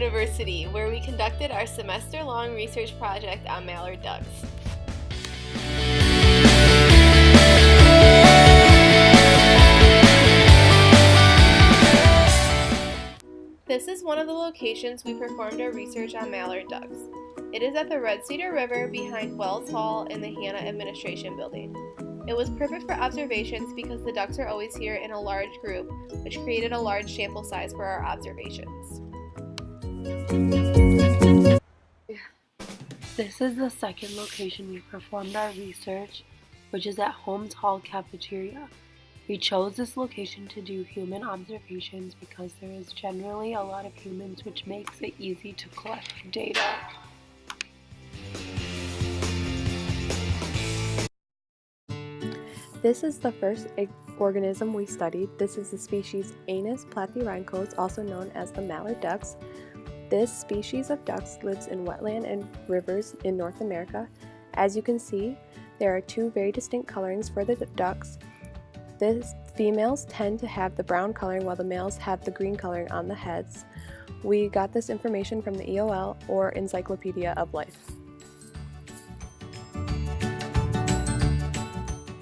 University, where we conducted our semester-long research project on mallard ducks. This is one of the locations we performed our research on mallard ducks. It is at the Red Cedar River behind Wells Hall in the Hanna Administration Building. It was perfect for observations because the ducks are always here in a large group, which created a large sample size for our observations. This is the second location we performed our research, which is at Holmes Hall Cafeteria. We chose this location to do human observations because there is generally a lot of humans, which makes it easy to collect data. This is the first organism we studied. This is the species Anas plathyrhynchos, also known as the mallard ducks. This species of ducks lives in wetland and rivers in North America. As you can see, there are two very distinct colorings for the ducks. The females tend to have the brown coloring while the males have the green coloring on the heads. We got this information from the EOL or Encyclopedia of Life.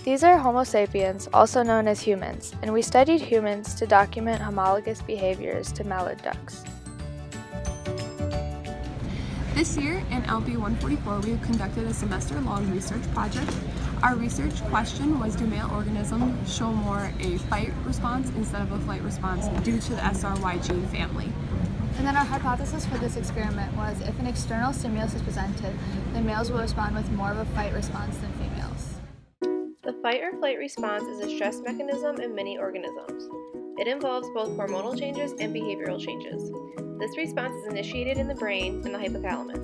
These are Homo sapiens, also known as humans, and we studied humans to document homologous behaviors to mallard ducks. This year in LB 144 we conducted a semester-long research project. Our research question was, do male organisms show more a fight response instead of a flight response due to the SRY gene family? And then our hypothesis for this experiment was if an external stimulus is presented, then males will respond with more of a fight response than females. The fight or flight response is a stress mechanism in many organisms. It involves both hormonal changes and behavioral changes. This response is initiated in the brain and the hypothalamus.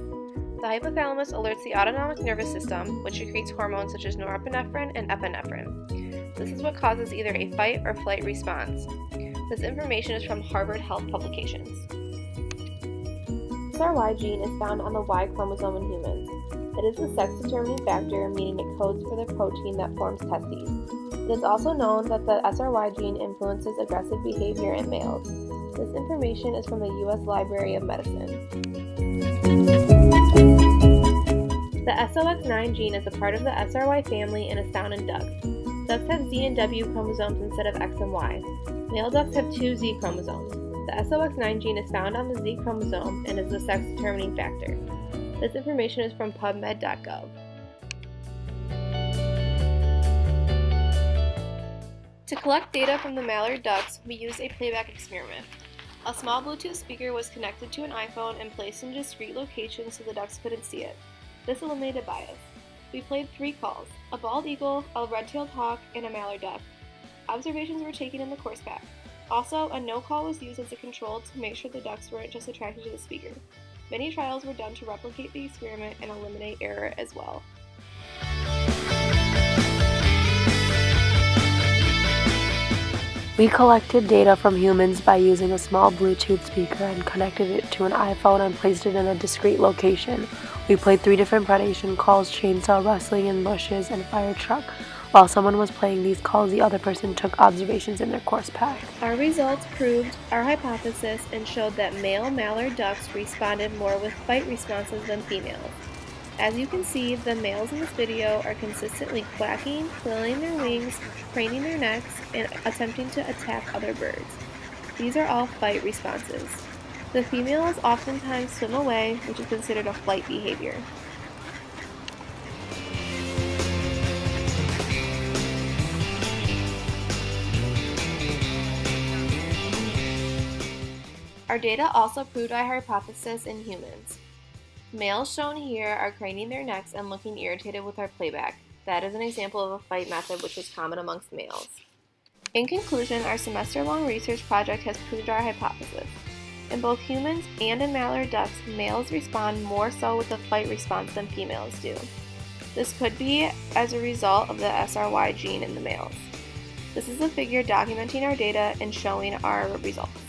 The hypothalamus alerts the autonomic nervous system, which secretes hormones such as norepinephrine and epinephrine. This is what causes either a fight or flight response. This information is from Harvard Health Publications. The SRY gene is found on the Y chromosome in humans. It is the sex-determining factor, meaning it codes for the protein that forms testes. It is also known that the SRY gene influences aggressive behavior in males. This information is from the U.S. Library of Medicine. The SOX9 gene is a part of the SRY family and is found in ducks. Ducks have Z and W chromosomes instead of X and Y. Male ducks have two Z chromosomes. The SOX9 gene is found on the Z chromosome and is the sex-determining factor. This information is from PubMed.gov. To collect data from the mallard ducks, we used a playback experiment. A small Bluetooth speaker was connected to an iPhone and placed in discrete locations so the ducks couldn't see it. This eliminated bias. We played 3 calls: a bald eagle, a red-tailed hawk, and a mallard duck. Observations were taken in the course pack. Also, a no call was used as a control to make sure the ducks weren't just attracted to the speaker. Many trials were done to replicate the experiment and eliminate error as well. We collected data from humans by using a small Bluetooth speaker and connected it to an iPhone and placed it in a discrete location. We played 3 different predation calls: chainsaw, rustling in bushes, and fire truck. While someone was playing these calls, the other person took observations in their course pack. Our results proved our hypothesis and showed that male mallard ducks responded more with fight responses than females. As you can see, the males in this video are consistently quacking, flailing their wings, craning their necks, and attempting to attack other birds. These are all fight responses. The females oftentimes swim away, which is considered a flight behavior. Our data also proved our hypothesis in humans. Males shown here are craning their necks and looking irritated with our playback. That is an example of a fight method which is common amongst males. In conclusion, our semester-long research project has proved our hypothesis. In both humans and in mallard ducks, males respond more so with a fight response than females do. This could be as a result of the SRY gene in the males. This is a figure documenting our data and showing our results.